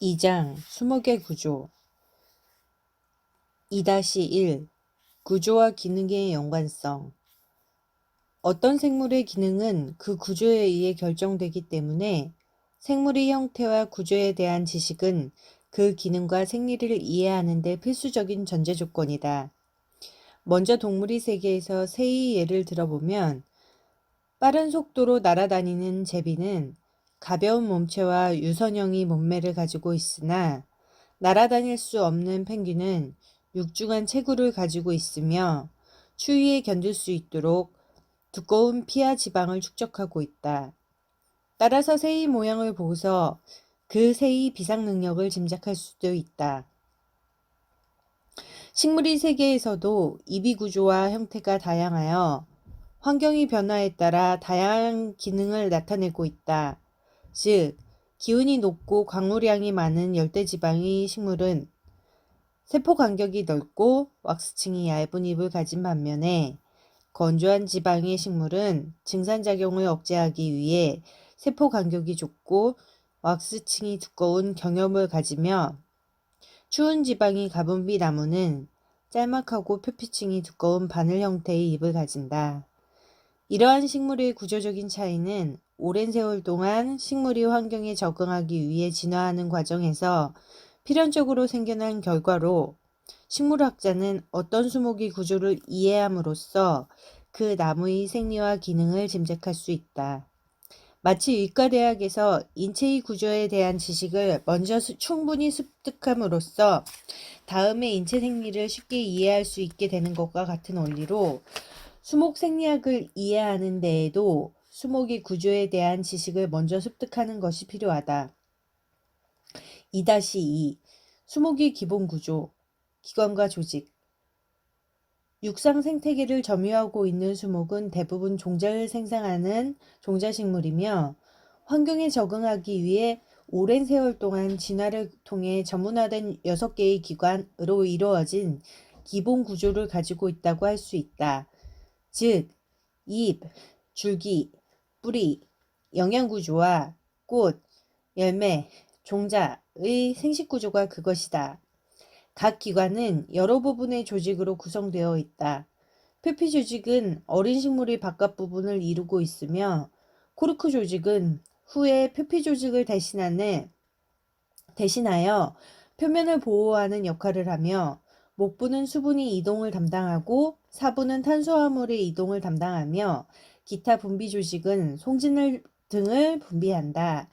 2장 수목의 구조 2-1 구조와 기능의 연관성. 어떤 생물의 기능은 그 구조에 의해 결정되기 때문에 생물의 형태와 구조에 대한 지식은 그 기능과 생리를 이해하는 데 필수적인 전제 조건이다. 먼저 동물의 세계에서 새의 예를 들어보면 빠른 속도로 날아다니는 제비는 가벼운 몸체와 유선형의 몸매를 가지고 있으나 날아다닐 수 없는 펭귄은 육중한 체구를 가지고 있으며 추위에 견딜 수 있도록 두꺼운 피하 지방을 축적하고 있다. 따라서 새의 모양을 보고서 그 새의 비상 능력을 짐작할 수도 있다. 식물의 세계에서도 입의 구조와 형태가 다양하여 환경의 변화에 따라 다양한 기능을 나타내고 있다. 즉, 기온이 높고 광물량이 많은 열대지방의 식물은 세포 간격이 넓고 왁스층이 얇은 잎을 가진 반면에 건조한 지방의 식물은 증산작용을 억제하기 위해 세포 간격이 좁고 왁스층이 두꺼운 경엽을 가지며 추운 지방의 가분비 나무는 짤막하고 표피층이 두꺼운 바늘 형태의 잎을 가진다. 이러한 식물의 구조적인 차이는 오랜 세월 동안 식물이 환경에 적응하기 위해 진화하는 과정에서 필연적으로 생겨난 결과로 식물학자는 어떤 수목의 구조를 이해함으로써 그 나무의 생리와 기능을 짐작할 수 있다. 마치 의과대학에서 인체의 구조에 대한 지식을 먼저 충분히 습득함으로써 다음에 인체 생리를 쉽게 이해할 수 있게 되는 것과 같은 원리로 수목 생리학을 이해하는 데에도 수목의 구조에 대한 지식을 먼저 습득하는 것이 필요하다. 2-2 수목의 기본 구조, 기관과 조직. 육상 생태계를 점유하고 있는 수목은 대부분 종자를 생산하는 종자식물이며 환경에 적응하기 위해 오랜 세월 동안 진화를 통해 전문화된 6개의 기관으로 이루어진 기본 구조를 가지고 있다고 할 수 있다. 즉, 잎, 줄기, 뿌리, 영양구조와 꽃, 열매, 종자의 생식구조가 그것이다. 각 기관은 여러 부분의 조직으로 구성되어 있다. 표피 조직은 어린 식물의 바깥 부분을 이루고 있으며 코르크 조직은 후에 표피 조직을 대신하여 표면을 보호하는 역할을 하며 목부는 수분의 이동을 담당하고 사부는 탄수화물의 이동을 담당하며 기타 분비 조직은 송진을 등을 분비한다.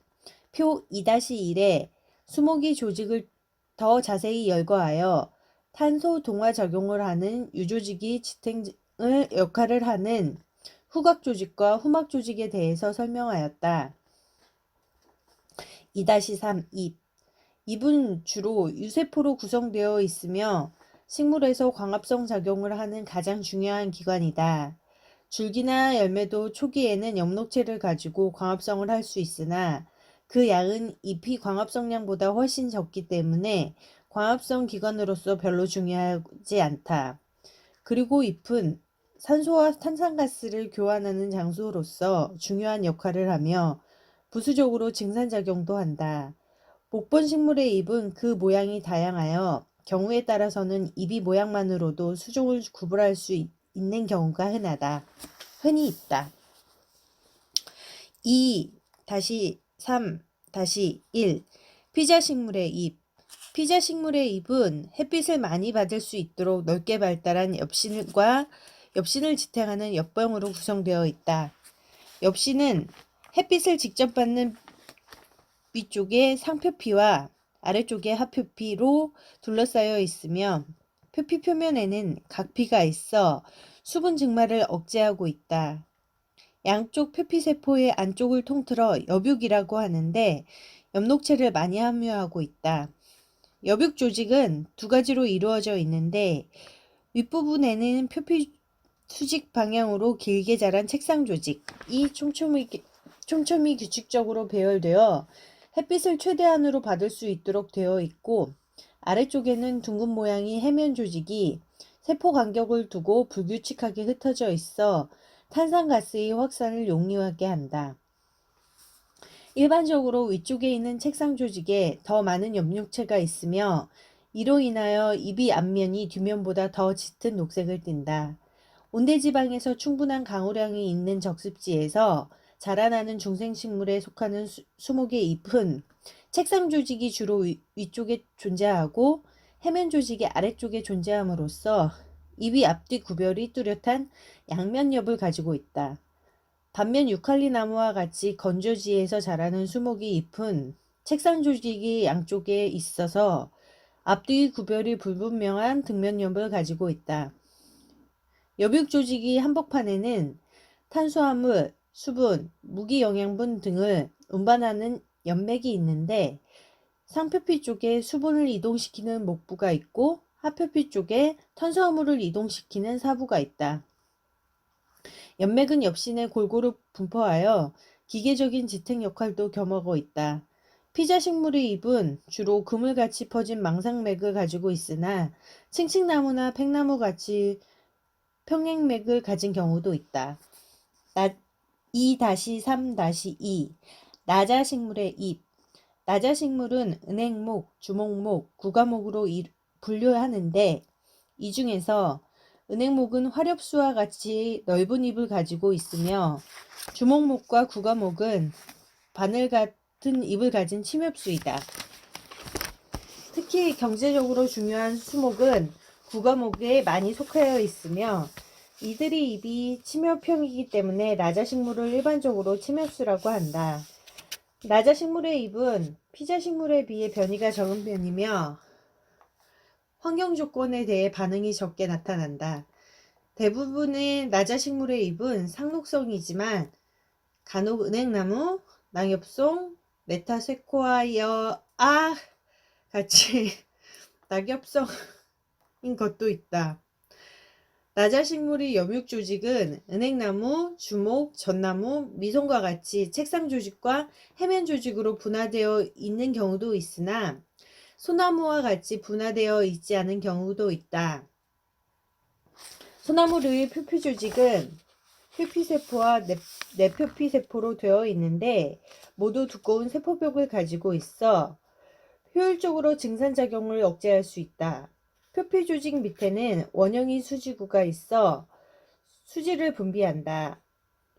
표 2-1에 수목의 조직을 더 자세히 열거하여 탄소 동화 작용을 하는 유조직이 지탱을 역할을 하는 후각 조직과 후막 조직에 대해서 설명하였다. 2-3 잎. 잎은 주로 유세포로 구성되어 있으며 식물에서 광합성 작용을 하는 가장 중요한 기관이다. 줄기나 열매도 초기에는 엽록체를 가지고 광합성을 할 수 있으나 그 양은 잎이 광합성량보다 훨씬 적기 때문에 광합성 기관으로서 별로 중요하지 않다. 그리고 잎은 산소와 탄산가스를 교환하는 장소로서 중요한 역할을 하며 부수적으로 증산작용도 한다. 목본 식물의 잎은 그 모양이 다양하여 경우에 따라서는 잎의 모양만으로도 수종을 구분할 수 있는 경우가 흔히 있다. 2-3-1 피자식물의 잎. 피자식물의 잎은 햇빛을 많이 받을 수 있도록 넓게 발달한 엽신을 지탱하는 엽병으로 구성되어 있다. 엽신은 햇빛을 직접 받는 위쪽에 상표피와 아래쪽에 하표피로 둘러싸여 있으며 표피 표면에는 각피가 있어 수분 증말을 억제하고 있다. 양쪽 표피세포의 안쪽을 통틀어 여벽이라고 하는데 엽록체를 많이 함유하고 있다. 여벽 조직은 두 가지로 이루어져 있는데 윗부분에는 표피 수직 방향으로 길게 자란 책상 조직이 촘촘히 규칙적으로 배열되어 햇빛을 최대한으로 받을 수 있도록 되어 있고 아래쪽에는 둥근 모양의 해면 조직이 세포 간격을 두고 불규칙하게 흩어져 있어 탄산가스의 확산을 용이하게 한다. 일반적으로 위쪽에 있는 책상 조직에 더 많은 엽록체가 있으며 이로 인하여 잎이 앞면이 뒷면보다 더 짙은 녹색을 띈다. 온대지방에서 충분한 강우량이 있는 적습지에서 자라나는 중생식물에 속하는 수목의 잎은 책상 조직이 주로 위쪽에 존재하고 해면 조직이 아래쪽에 존재함으로써 잎이 앞뒤 구별이 뚜렷한 양면엽을 가지고 있다. 반면 유칼리 나무와 같이 건조지에서 자라는 수목의 잎은 책상 조직이 양쪽에 있어서 앞뒤 구별이 불분명한 득면엽을 가지고 있다. 엽육 조직이 한복판에는 탄수화물, 수분, 무기영양분 등을 운반하는 연맥이 있는데 상표피 쪽에 수분을 이동시키는 목부가 있고 하표피 쪽에 탄수화물을 이동시키는 사부가 있다. 연맥은 엽신에 골고루 분포하여 기계적인 지탱 역할도 겸하고 있다. 피자 식물의 잎은 주로 그물같이 퍼진 망상맥을 가지고 있으나 칭칭나무나 팽나무같이 평행맥을 가진 경우도 있다. 2-3-2 나자식물의 잎 나자식물은 은행목, 주목목, 구가목으로 분류하는데 이 중에서 은행목은 화렵수와 같이 넓은 잎을 가지고 있으며 주목목과 구가목은 바늘 같은 잎을 가진 침엽수이다. 특히 경제적으로 중요한 수목은 구가목에 많이 속하여 있으며 이들의 잎이 침엽형이기 때문에 나자식물을 일반적으로 침엽수라고 한다. 나자식물의 잎은 피자식물에 비해 변이가 적은 편이며 환경 조건에 대해 반응이 적게 나타난다. 대부분의 나자식물의 잎은 상록성이지만 간혹 은행나무, 낙엽송, 메타세코아와 같이 낙엽성인 것도 있다. 나자식물의 엽육 조직은 은행나무, 주목, 전나무, 미송과 같이 책상 조직과 해면 조직으로 분화되어 있는 경우도 있으나 소나무와 같이 분화되어 있지 않은 경우도 있다. 소나무의 표피 조직은 표피세포와 내표피세포로 되어 있는데 모두 두꺼운 세포벽을 가지고 있어 효율적으로 증산작용을 억제할 수 있다. 표피 조직 밑에는 원형의 수지구가 있어 수지를 분비한다.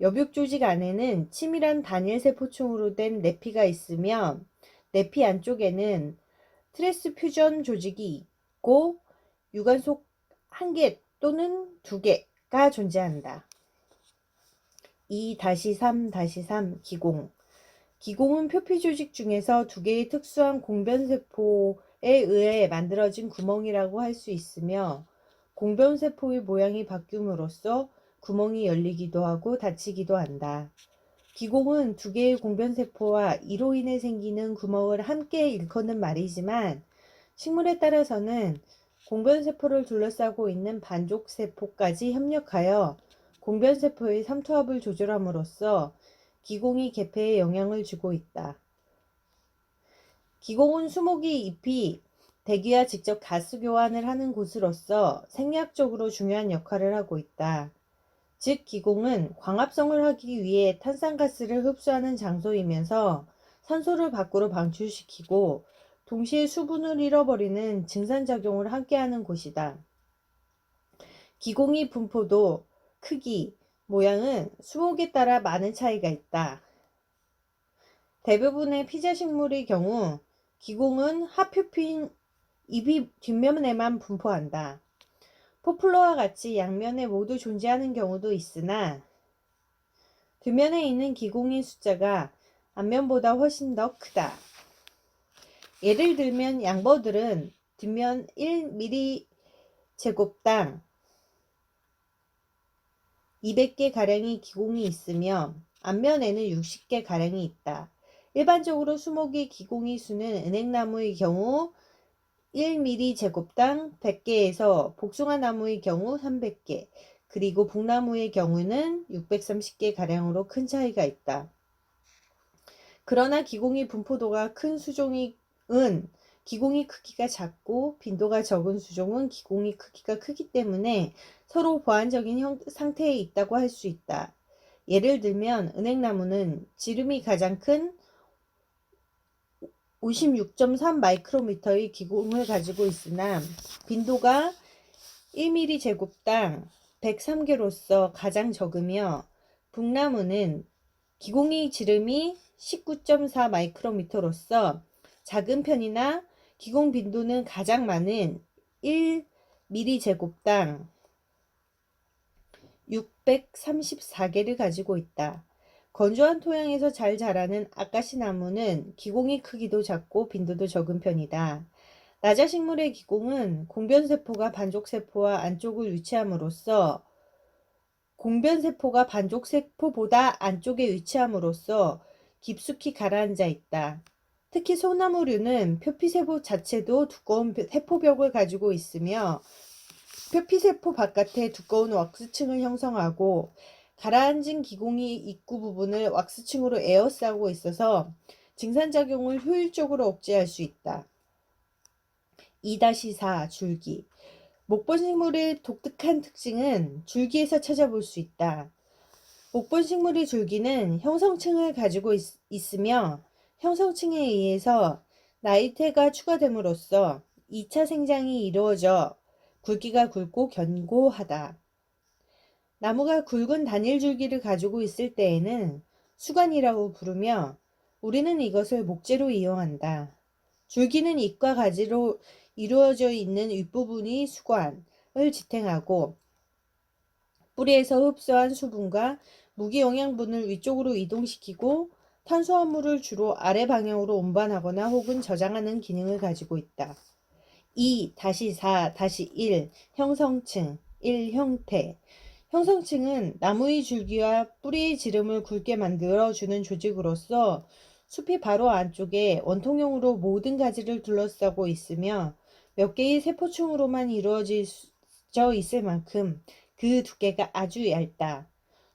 엽육 조직 안에는 치밀한 단일세포층으로 된 내피가 있으며 내피 안쪽에는 트레스 퓨전 조직이 있고 유관속 1개 또는 2개가 존재한다. 2-3-3 기공 기공은 표피 조직 중에서 2개의 특수한 공변세포에 의해 만들어진 구멍이라고 할 수 있으며 공변세포의 모양이 바뀜으로써 구멍이 열리기도 하고 닫히기도 한다. 기공은 2개의 공변세포와 이로 인해 생기는 구멍을 함께 일컫는 말이지만 식물에 따라서는 공변세포를 둘러싸고 있는 반족세포까지 협력하여 공변세포의 삼투압을 조절함으로써 기공이 개폐에 영향을 주고 있다. 기공은 수목의 잎이 대기와 직접 가스 교환을 하는 곳으로서 생리학적으로 중요한 역할을 하고 있다. 즉 기공은 광합성을 하기 위해 탄산가스를 흡수하는 장소이면서 산소를 밖으로 방출시키고 동시에 수분을 잃어버리는 증산작용을 함께하는 곳이다. 기공의 분포도 크기, 모양은 수목에 따라 많은 차이가 있다. 대부분의 피자식물의 경우 기공은 하표피인 잎이 뒷면에만 분포한다. 포플러와 같이 양면에 모두 존재하는 경우도 있으나 뒷면에 있는 기공의 숫자가 앞면보다 훨씬 더 크다. 예를 들면 양버들은 뒷면 1mg/제곱당 200개가량의 기공이 있으며 앞면에는 60개가량이 있다. 일반적으로 수목의 기공의 수는 은행나무의 경우 1mg/제곱당 100개에서 복숭아나무의 경우 300개, 그리고 북나무의 경우는 630개가량으로 큰 차이가 있다. 그러나 기공의 분포도가 큰 수종은 기공의 크기가 작고 빈도가 적은 수종은 기공의 크기가 크기 때문에 서로 보완적인 상태에 있다고 할 수 있다. 예를 들면 은행나무는 지름이 가장 큰 56.3 마이크로미터의 기공을 가지고 있으나 빈도가 1mm 제곱당 103개로서 가장 적으며 북나무는 기공의 지름이 19.4 마이크로미터로서 작은 편이나 기공 빈도는 가장 많은 1mm 제곱당 634개를 가지고 있다. 건조한 토양에서 잘 자라는 아카시 나무는 기공의 크기도 작고 빈도도 적은 편이다. 나자식물의 기공은 공변세포가 반족세포와 안쪽을 위치함으로써 공변세포가 반족세포보다 안쪽에 위치함으로써 깊숙이 가라앉아 있다. 특히 소나무류는 표피세포 자체도 두꺼운 세포벽을 가지고 있으며 표피세포 바깥에 두꺼운 왁스층을 형성하고 가라앉은 기공이 입구 부분을 왁스층으로 에워싸고 있어서 증산작용을 효율적으로 억제할 수 있다. 2-4 줄기 목본식물의 독특한 특징은 줄기에서 찾아볼 수 있다. 목본식물의 줄기는 형성층을 가지고 있으며 형성층에 의해서 나이테가 추가됨으로써 2차 생장이 이루어져 굵기가 굵고 견고하다. 나무가 굵은 단일 줄기를 가지고 있을 때에는 수관이라고 부르며 우리는 이것을 목재로 이용한다. 줄기는 잎과 가지로 이루어져 있는 윗부분이 수관을 지탱하고 뿌리에서 흡수한 수분과 무기영양분을 위쪽으로 이동시키고 탄수화물을 주로 아래 방향으로 운반하거나 혹은 저장하는 기능을 가지고 있다. 2-4-1 형성층 1 형태 형성층은 나무의 줄기와 뿌리의 지름을 굵게 만들어주는 조직으로서 숲이 바로 안쪽에 원통형으로 모든 가지를 둘러싸고 있으며 몇 개의 세포층으로만 이루어져 있을 만큼 그 두께가 아주 얇다.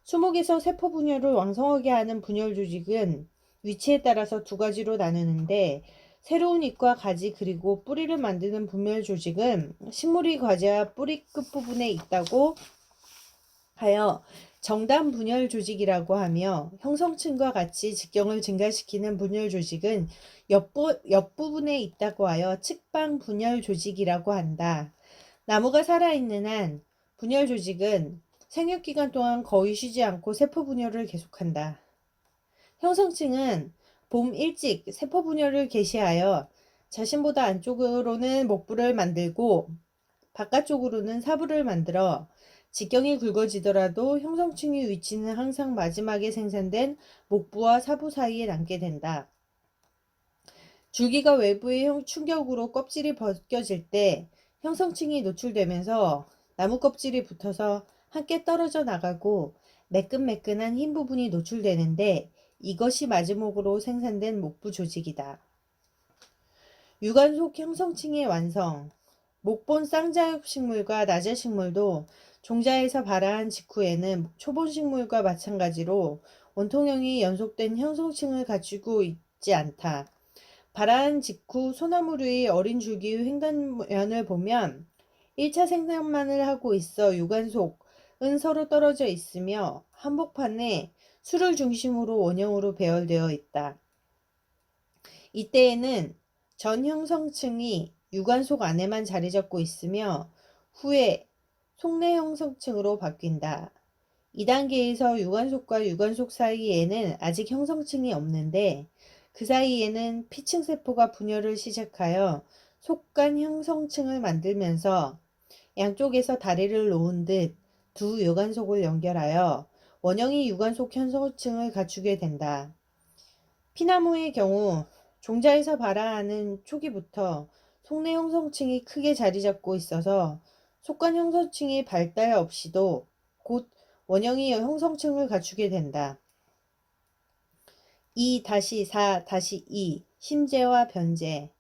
수목에서 세포 분열을 왕성하게 하는 분열 조직은 위치에 따라서 두 가지로 나누는데 새로운 잎과 가지 그리고 뿌리를 만드는 분열 조직은 식물의 과제와 뿌리 끝부분에 있다고 하여 정단 분열 조직이라고 하며 형성층과 같이 직경을 증가시키는 분열 조직은 옆부분에 있다고 하여 측방 분열 조직이라고 한다. 나무가 살아있는 한 분열 조직은 생육기간 동안 거의 쉬지 않고 세포 분열을 계속한다. 형성층은 봄 일찍 세포 분열을 개시하여 자신보다 안쪽으로는 목부를 만들고 바깥쪽으로는 사부를 만들어 직경이 굵어지더라도 형성층의 위치는 항상 마지막에 생산된 목부와 사부 사이에 남게 된다. 줄기가 외부의 충격으로 껍질이 벗겨질 때 형성층이 노출되면서 나무 껍질이 붙어서 함께 떨어져 나가고 매끈매끈한 흰 부분이 노출되는데 이것이 마지막으로 생산된 목부 조직이다. 유관속 형성층의 완성 목본 쌍자엽식물과 나자식물도 종자에서 발화한 직후에는 초본식물과 마찬가지로 원통형이 연속된 형성층을 갖추고 있지 않다. 발화한 직후 소나무류의 어린 줄기의 횡단면을 보면 1차 생장만을 하고 있어 유관속은 서로 떨어져 있으며 한복판에 수를 중심으로 원형으로 배열되어 있다. 이때에는 전 형성층이 유관속 안에만 자리 잡고 있으며 후에 속내 형성층으로 바뀐다. 2단계에서 유관속과 유관속 사이에는 아직 형성층이 없는데 그 사이에는 피층세포가 분열을 시작하여 속간 형성층을 만들면서 양쪽에서 다리를 놓은 듯 두 유관속을 연결하여 원형의 유관속 형성층을 갖추게 된다. 피나무의 경우 종자에서 발화하는 초기부터 속내 형성층이 크게 자리 잡고 있어서 속간 형성층의 발달 없이도 곧 원형의 형성층을 갖추게 된다. 2-4-2 심재와 변재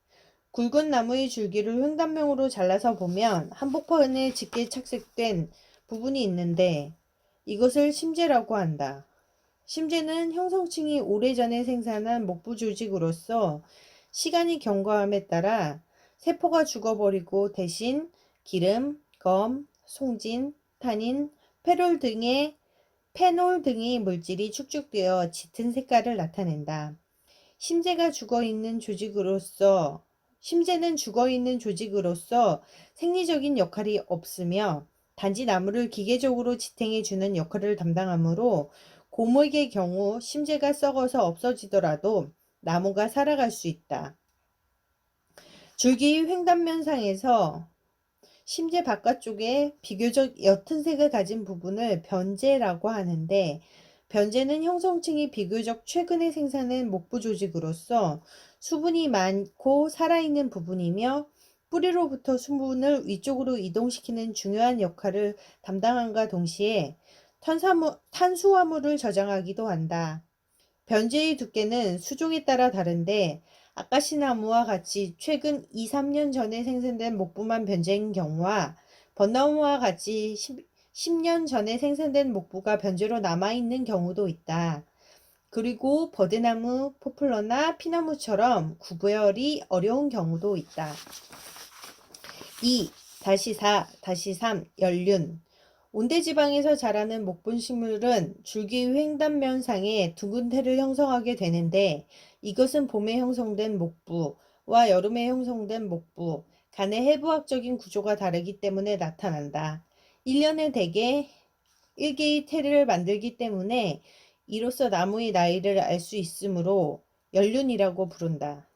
굵은 나무의 줄기를 횡단명으로 잘라서 보면 한복판에 짙게 착색된 부분이 있는데 이것을 심재라고 한다. 심재는 형성층이 오래전에 생산한 목부 조직으로서 시간이 경과함에 따라 세포가 죽어버리고 대신 기름, 검, 송진, 타닌, 페놀 등의 물질이 축적되어 짙은 색깔을 나타낸다. 심재는 죽어있는 조직으로서 생리적인 역할이 없으며 단지 나무를 기계적으로 지탱해주는 역할을 담당하므로 고목의 경우 심재가 썩어서 없어지더라도 나무가 살아갈 수 있다. 줄기 횡단면상에서 심재 바깥쪽에 비교적 옅은 색을 가진 부분을 변재라고 하는데, 변재는 형성층이 비교적 최근에 생산된 목부 조직으로서 수분이 많고 살아있는 부분이며 뿌리로부터 수분을 위쪽으로 이동시키는 중요한 역할을 담당함과 동시에 탄수화물을 저장하기도 한다. 변제의 두께는 수종에 따라 다른데 아카시나무와 같이 최근 2~3년 전에 생산된 목부만 변제인 경우와 벚나무와 같이 10년 전에 생산된 목부가 변제로 남아있는 경우도 있다. 그리고 버드나무, 포플러나 피나무처럼 구별이 어려운 경우도 있다. 2-4-3 연륜 온대지방에서 자라는 목분식물은 줄기 횡단면상에 둥근 태를 형성하게 되는데, 이것은 봄에 형성된 목부와 여름에 형성된 목부 간의 해부학적인 구조가 다르기 때문에 나타난다. 1년에 대개 1개의 태를 만들기 때문에 이로써 나무의 나이를 알 수 있으므로 연륜이라고 부른다.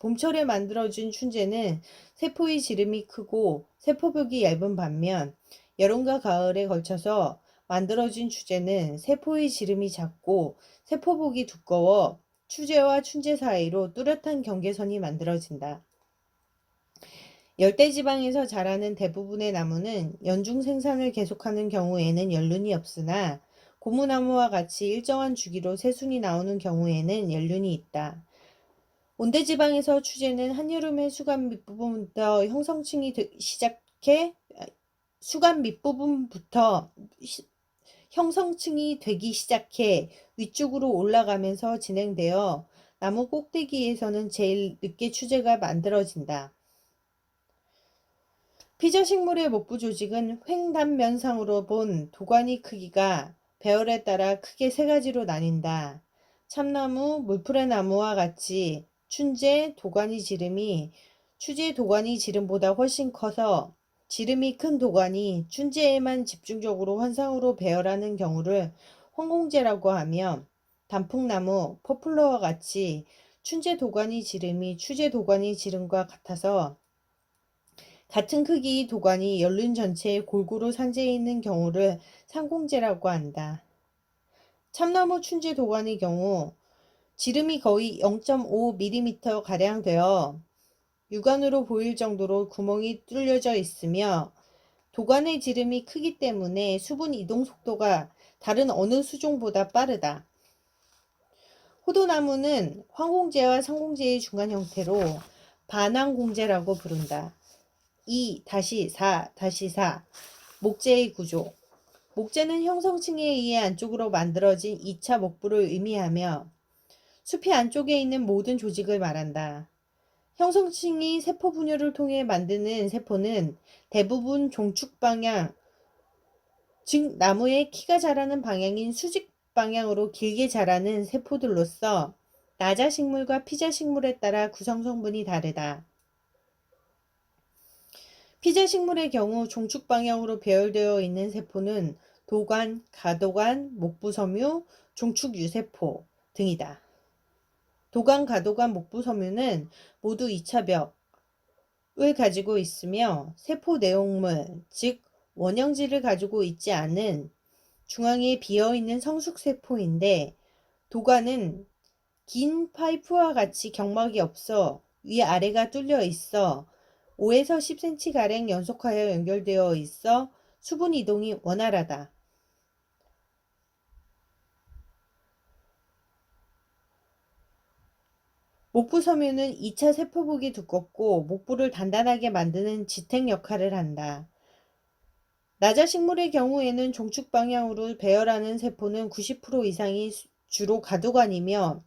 봄철에 만들어진 춘재는 세포의 지름이 크고 세포벽이 얇은 반면, 여름과 가을에 걸쳐서 만들어진 추재는 세포의 지름이 작고 세포벽이 두꺼워 추재와 춘재 사이로 뚜렷한 경계선이 만들어진다. 열대지방에서 자라는 대부분의 나무는 연중 생산을 계속하는 경우에는 연륜이 없으나, 고무나무와 같이 일정한 주기로 새순이 나오는 경우에는 연륜이 있다. 온대지방에서 추재는 한여름에 수간 밑부분부터 형성층이 되기 시작해 위쪽으로 올라가면서 진행되어 나무 꼭대기에서는 제일 늦게 추재가 만들어진다. 피저식물의 목부 조직은 횡단면상으로 본 도가니 크기가 배열에 따라 크게 세 가지로 나뉜다. 참나무, 물풀의나무와 같이 춘재 도가니 지름이 추재 도가니 지름보다 훨씬 커서 지름이 큰 도가니 춘재에만 집중적으로 환상으로 배열하는 경우를 황공재라고 하며, 단풍나무, 포플러와 같이 춘재 도가니 지름이 추재 도가니 지름과 같아서 같은 크기의 도관이 연륜 전체에 골고루 산재해 있는 경우를 상공재라고 한다. 참나무 춘재 도관의 경우 지름이 거의 0.5mm 가량 되어 육안으로 보일 정도로 구멍이 뚫려져 있으며, 도관의 지름이 크기 때문에 수분 이동 속도가 다른 어느 수종보다 빠르다. 호도나무는 황공재와 상공재의 중간 형태로 반황공재라고 부른다. 2-4-4 목재의 구조. 목재는 형성층에 의해 안쪽으로 만들어진 2차 목부를 의미하며 숲의 안쪽에 있는 모든 조직을 말한다. 형성층이 세포 분열을 통해 만드는 세포는 대부분 종축 방향, 즉 나무의 키가 자라는 방향인 수직 방향으로 길게 자라는 세포들로서 나자식물과 피자식물에 따라 구성 성분이 다르다. 피자식물의 경우 종축 방향으로 배열되어 있는 세포는 도관, 가도관, 목부섬유, 종축유세포 등이다. 도관, 가도관, 목부섬유는 모두 2차 벽을 가지고 있으며 세포 내용물, 즉 원형질을 가지고 있지 않은 중앙에 비어있는 성숙세포인데, 도관은 긴 파이프와 같이 경막이 없어 위아래가 뚫려 있어 5에서 10cm가량 연속하여 연결되어 있어 수분 이동이 원활하다. 목부섬유는 2차 세포벽이 두껍고 목부를 단단하게 만드는 지탱 역할을 한다. 나자식물의 경우에는 종축 방향으로 배열하는 세포는 90% 이상이 주로 가도관이며,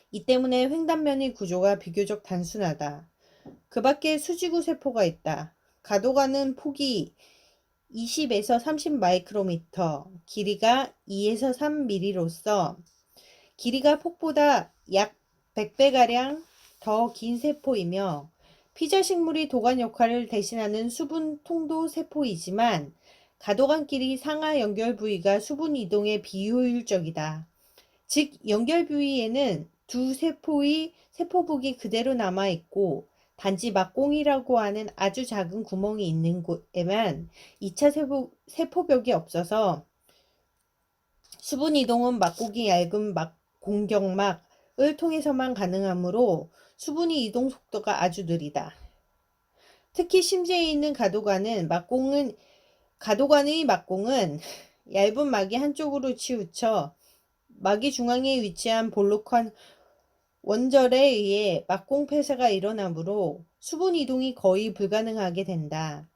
이 때문에 횡단면의 구조가 비교적 단순하다. 그 밖에 수지구 세포가 있다. 가도관은 폭이 20에서 30 마이크로미터, 길이가 2에서 3mm로서 길이가 폭보다 약 100배가량 더 긴 세포이며 피자식물이 도관 역할을 대신하는 수분 통도 세포이지만 가도관끼리 상하 연결 부위가 수분 이동에 비효율적이다. 즉 연결 부위에는 두 세포의 세포벽이 그대로 남아있고 단지 막공이라고 하는 아주 작은 구멍이 있는 곳에만 2차 세포벽이 없어서 수분 이동은 막공이 얇은 공경막을 통해서만 가능하므로 수분의 이동 속도가 아주 느리다. 특히 심지에 있는 가도관의 막공은 얇은 막이 한쪽으로 치우쳐 막이 중앙에 위치한 볼록한 원절에 의해 막공 폐쇄가 일어나므로 수분 이동이 거의 불가능하게 된다.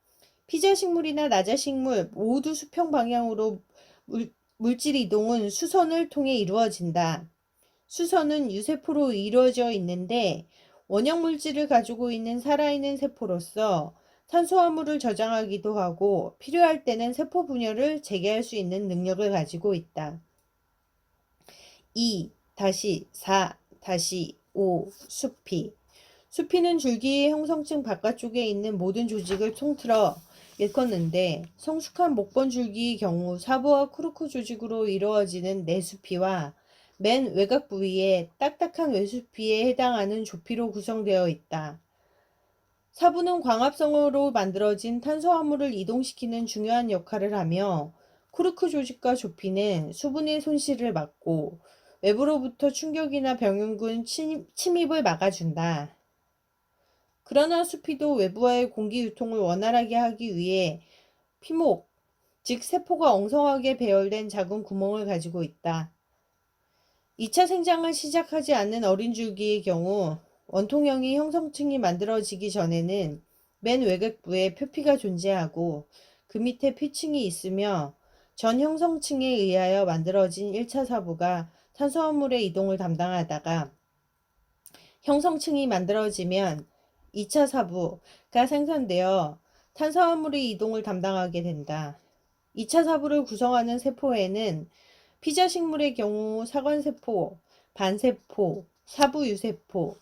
피자식물이나 나자식물 모두 수평 방향으로 물질 이동은 수선을 통해 이루어진다. 수선은 유세포로 이루어져 있는데 원형 물질을 가지고 있는 살아있는 세포로서 탄수화물을 저장하기도 하고 필요할 때는 세포 분열을 재개할 수 있는 능력을 가지고 있다. 2-4-5 수피 수피는 줄기의 형성층 바깥쪽에 있는 모든 조직을 통틀어 일컫는데 성숙한 목번 줄기의 경우 사부와 코르크 조직으로 이루어지는 내수피와 맨 외곽 부위에 딱딱한 외수피에 해당하는 조피로 구성되어 있다. 사부는 광합성으로 만들어진 탄수화물을 이동시키는 중요한 역할을 하며 코르크 조직과 조피는 수분의 손실을 막고 외부로부터 충격이나 병균 침입을 막아준다. 그러나 수피도 외부와의 공기 유통을 원활하게 하기 위해 피목, 즉 세포가 엉성하게 배열된 작은 구멍을 가지고 있다. 2차 생장을 시작하지 않는 어린 줄기의 경우 원통형의 형성층이 만들어지기 전에는 맨 외곽부에 표피가 존재하고 그 밑에 피층이 있으며 전 형성층에 의하여 만들어진 1차 사부가 탄수화물의 이동을 담당하다가 형성층이 만들어지면 2차 사부가 생산되어 탄수화물의 이동을 담당하게 된다. 2차 사부를 구성하는 세포에는 피자식물의 경우 사관세포, 반세포, 사부유세포,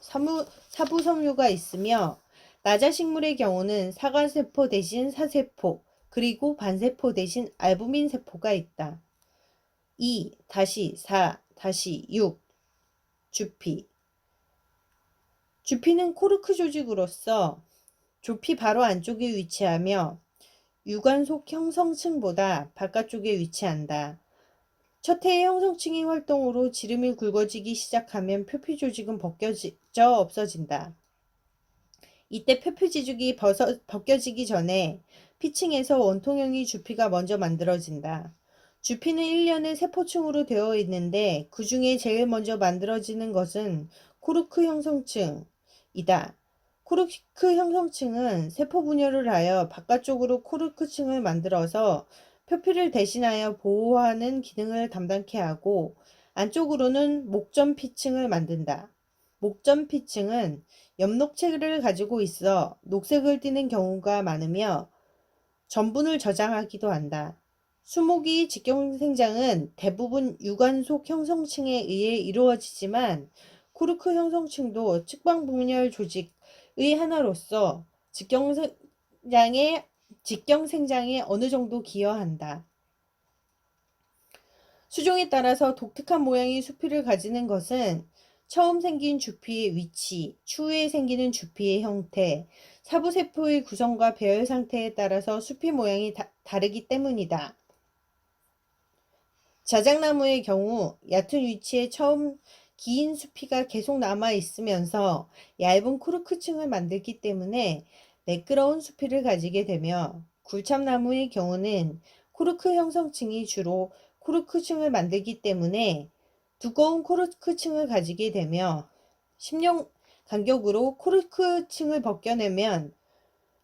사부섬유가 있으며 나자식물의 경우는 사관세포 대신 사세포, 그리고 반세포 대신 알부민 세포가 있다. 2-4-6 주피 주피는 코르크 조직으로서 조피 바로 안쪽에 위치하며 유관속 형성층보다 바깥쪽에 위치한다. 첫 해의 형성층의 활동으로 지름이 굵어지기 시작하면 표피 조직은 벗겨져 없어진다. 이때 표피 조직이 벗겨지기 전에 피층에서 원통형의 주피가 먼저 만들어진다. 주피는 1년의 세포층으로 되어 있는데 그 중에 제일 먼저 만들어지는 것은 코르크 형성층이다. 코르크 형성층은 세포 분열을 하여 바깥쪽으로 코르크층을 만들어서 표피를 대신하여 보호하는 기능을 담당케 하고 안쪽으로는 목전피층을 만든다. 목전피층은 엽록체를 가지고 있어 녹색을 띠는 경우가 많으며 전분을 저장하기도 한다. 수목의 직경생장은 대부분 유관속 형성층에 의해 이루어지지만 코르크 형성층도 측방분열 조직의 하나로서 직경생장에 어느 정도 기여한다. 수종에 따라서 독특한 모양의 수피를 가지는 것은 처음 생긴 주피의 위치, 추후에 생기는 주피의 형태, 사부세포의 구성과 배열 상태에 따라서 수피 모양이 다르기 때문이다. 자작나무의 경우 얕은 위치에 처음 긴 수피가 계속 남아 있으면서 얇은 코르크층을 만들기 때문에 매끄러운 수피를 가지게 되며 굴참나무의 경우는 코르크 형성층이 주로 코르크층을 만들기 때문에 두꺼운 코르크층을 가지게 되며 10년 간격으로 코르크층을 벗겨내면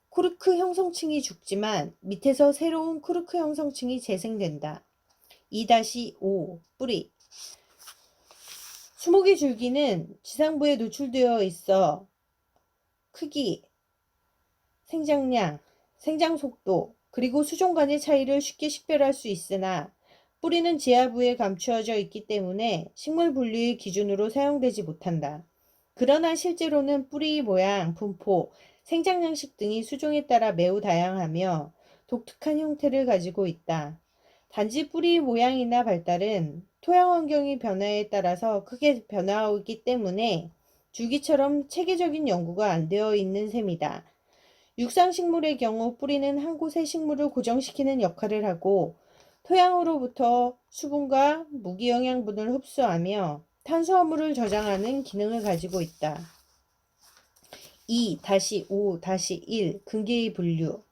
코르크 형성층이 죽지만 밑에서 새로운 코르크 형성층이 재생된다. 2-5 뿌리 수목의 줄기는 지상부에 노출되어 있어 크기, 생장량, 생장속도, 그리고 수종 간의 차이를 쉽게 식별할 수 있으나 뿌리는 지하부에 감추어져 있기 때문에 식물 분류의 기준으로 사용되지 못한다. 그러나 실제로는 뿌리 모양, 분포, 생장 양식 등이 수종에 따라 매우 다양하며 독특한 형태를 가지고 있다. 단지 뿌리 모양이나 발달은 토양 환경의 변화에 따라서 크게 변화하기 때문에 줄기처럼 체계적인 연구가 안 되어 있는 셈이다. 육상식물의 경우 뿌리는 한 곳에 식물을 고정시키는 역할을 하고 토양으로부터 수분과 무기영양분을 흡수하며 탄수화물을 저장하는 기능을 가지고 있다. 2-5-1 근계의 분류.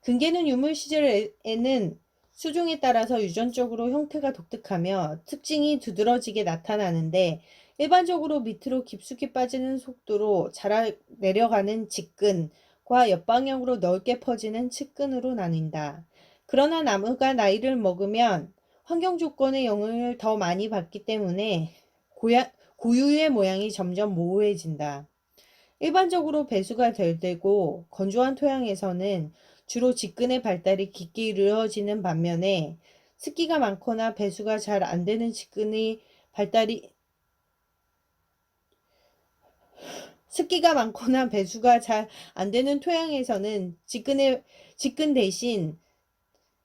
근계는 유물 시절에는 수종에 따라서 유전적으로 형태가 독특하며 특징이 두드러지게 나타나는데 일반적으로 밑으로 깊숙이 빠지는 속도로 자라 내려가는 직근과 옆방향으로 넓게 퍼지는 측근으로 나뉜다. 그러나 나무가 나이를 먹으면 환경 조건의 영향을 더 많이 받기 때문에 고유의 모양이 점점 모호해진다. 일반적으로 배수가 덜 되고 건조한 토양에서는 주로 직근의 발달이 깊게 이루어지는 반면에 습기가 많거나 배수가 잘 안 되는 직근의 발달이 습기가 많거나 배수가 잘 안 되는 토양에서는 직근 대신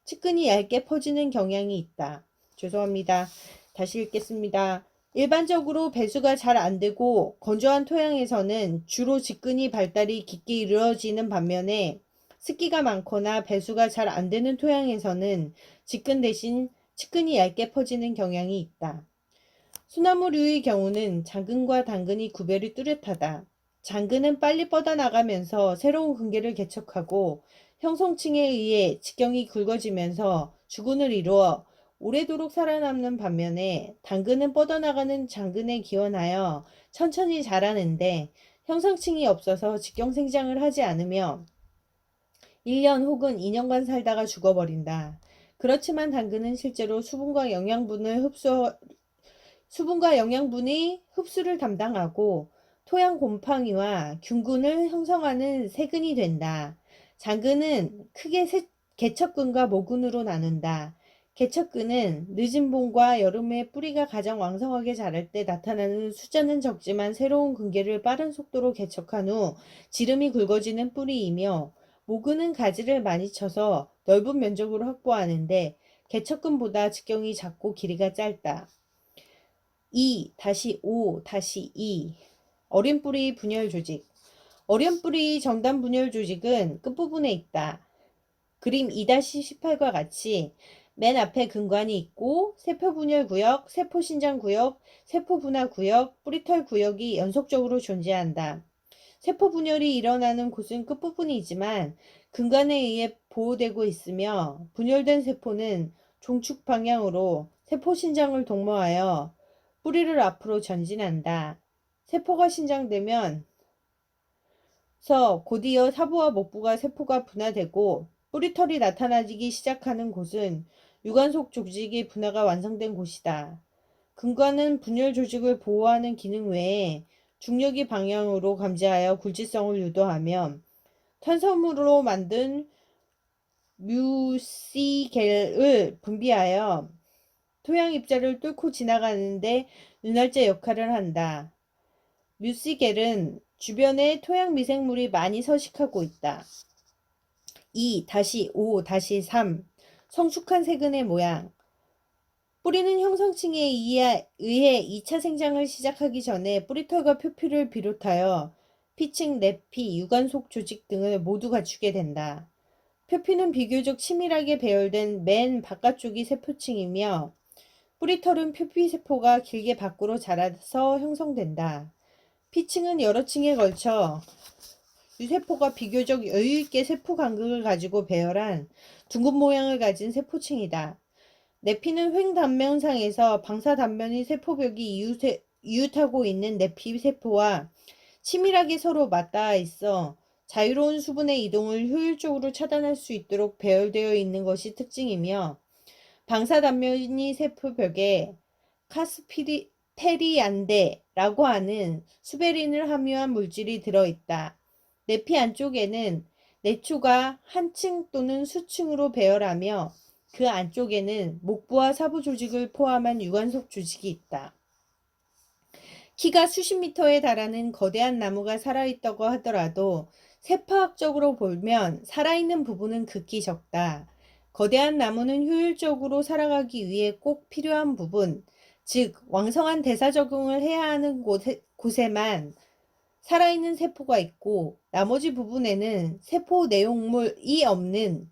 측근이 얇게 퍼지는 경향이 있다. 죄송합니다. 다시 읽겠습니다. 일반적으로 배수가 잘 안 되고 건조한 토양에서는 주로 직근이 발달이 깊게 이루어지는 반면에 습기가 많거나 배수가 잘 안 되는 토양에서는 직근 대신 측근이 얇게 퍼지는 경향이 있다. 소나무류의 경우는 장근과 단근이 구별이 뚜렷하다. 장근은 빨리 뻗어나가면서 새로운 근계를 개척하고 형성층에 의해 직경이 굵어지면서 주근을 이루어 오래도록 살아남는 반면에 단근은 뻗어나가는 장근에 기원하여 천천히 자라는데 형성층이 없어서 직경 생장을 하지 않으며 1년 혹은 2년간 살다가 죽어버린다. 그렇지만 당근은 실제로 수분과 영양분의 흡수를 담당하고 토양 곰팡이와 균근을 형성하는 세근이 된다. 장근은 크게 개척근과 모근으로 나눈다. 개척근은 늦은 봄과 여름에 뿌리가 가장 왕성하게 자랄 때 나타나는 숫자는 적지만 새로운 근계를 빠른 속도로 개척한 후 지름이 굵어지는 뿌리이며 모근은 가지를 많이 쳐서 넓은 면적으로 확보하는데 개척근보다 직경이 작고 길이가 짧다. 2-5-2 어린 뿌리 분열 조직. 어린 뿌리 정단 분열 조직은 끝부분에 있다. 그림 2-18과 같이 맨 앞에 근관이 있고 세포 분열 구역, 세포 신장 구역, 세포 분화 구역, 뿌리털 구역이 연속적으로 존재한다. 세포 분열이 일어나는 곳은 끝부분이지만 근관에 의해 보호되고 있으며 분열된 세포는 종축 방향으로 세포 신장을 동모하여 뿌리를 앞으로 전진한다. 세포가 신장되면 곧이어 사부와 목부가 세포가 분화되고 뿌리털이 나타나기 시작하는 곳은 유관속 조직의 분화가 완성된 곳이다. 근관은 분열 조직을 보호하는 기능 외에 중력이 방향으로 감지하여 굴지성을 유도하며 탄수화물로 만든 뮤시겔을 분비하여 토양 입자를 뚫고 지나가는데 눈알제 역할을 한다. 뮤시겔은 주변에 토양 미생물이 많이 서식하고 있다. 2-5-3 성숙한 세근의 모양. 뿌리는 형성층에 의해 2차 생장을 시작하기 전에 뿌리털과 표피를 비롯하여 피층, 내피, 유관속 조직 등을 모두 갖추게 된다. 표피는 비교적 치밀하게 배열된 맨 바깥쪽이 세포층이며 뿌리털은 표피세포가 길게 밖으로 자라서 형성된다. 피층은 여러 층에 걸쳐 유세포가 비교적 여유있게 세포 간극을 가지고 배열한 둥근 모양을 가진 세포층이다. 내피는 횡단면상에서 방사단면의 세포벽이 이웃하고 있는 내피세포와 치밀하게 서로 맞닿아 있어 자유로운 수분의 이동을 효율적으로 차단할 수 있도록 배열되어 있는 것이 특징이며 방사단면이 세포벽에 카스테리안데라고 하는 수베린을 함유한 물질이 들어있다. 내피 안쪽에는 내초가 한 층 또는 수층으로 배열하며 그 안쪽에는 목부와 사부 조직을 포함한 유관속 조직이 있다. 키가 수십 미터에 달하는 거대한 나무가 살아있다고 하더라도 세포학적으로 보면 살아있는 부분은 극히 적다. 거대한 나무는 효율적으로 살아가기 위해 꼭 필요한 부분, 즉 왕성한 대사 적응을 해야 하는 곳에만 살아있는 세포가 있고, 나머지 부분에는 세포 내용물이 없는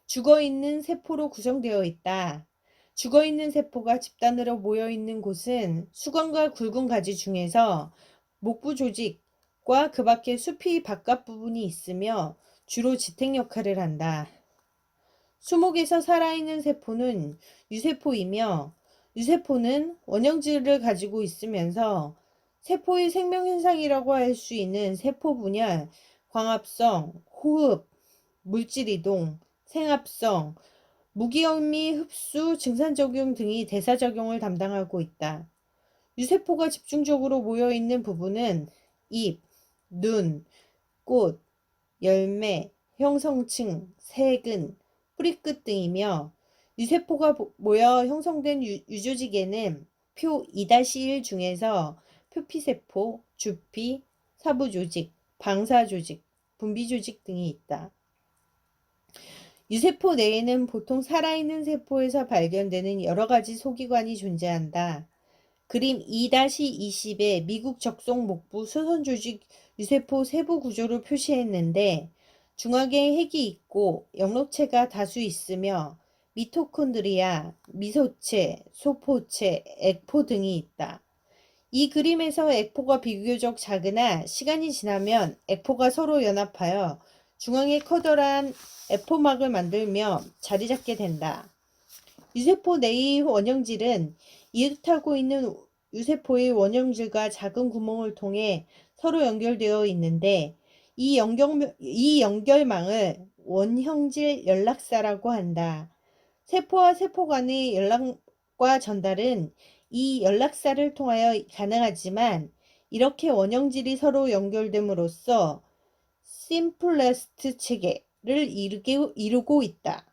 죽어있는 세포로 구성되어 있다. 죽어있는 세포가 집단으로 모여있는 곳은 수건과 굵은 가지 중에서 목부 조직과 그 밖에 수피 바깥 부분이 있으며 주로 지탱 역할을 한다. 수목에서 살아있는 세포는 유세포이며, 유세포는 원형질을 가지고 있으면서 세포의 생명현상이라고 할 수 있는 세포 분열, 광합성, 호흡, 물질이동, 생합성, 무기염이 흡수, 증산작용 등이 대사작용을 담당하고 있다. 유세포가 집중적으로 모여있는 부분은 잎, 눈, 꽃, 열매, 형성층, 세근, 뿌리끝 등이며, 유세포가 모여 형성된 유조직에는 표 2-1 중에서 표피세포, 주피, 사부조직, 방사조직, 분비조직 등이 있다. 유세포 내에는 보통 살아있는 세포에서 발견되는 여러 가지 소기관이 존재한다. 그림 2-20에 미국 적송 목부 수선조직 유세포 세부 구조를 표시했는데, 중앙에 핵이 있고 영록체가 다수 있으며 미토콘드리아, 미소체, 소포체, 액포 등이 있다. 이 그림에서 액포가 비교적 작으나 시간이 지나면 액포가 서로 연합하여 중앙에 커다란 액포막을 만들며 자리 잡게 된다. 유세포 내의 원형질은 이웃하고 있는 유세포의 원형질과 작은 구멍을 통해 서로 연결되어 있는데, 이 연결망을 원형질 연락사라고 한다. 세포와 세포 간의 연락과 전달은 이 연락사를 통하여 가능하지만, 이렇게 원형질이 서로 연결됨으로써 심플레스트 체계를 이루고 있다.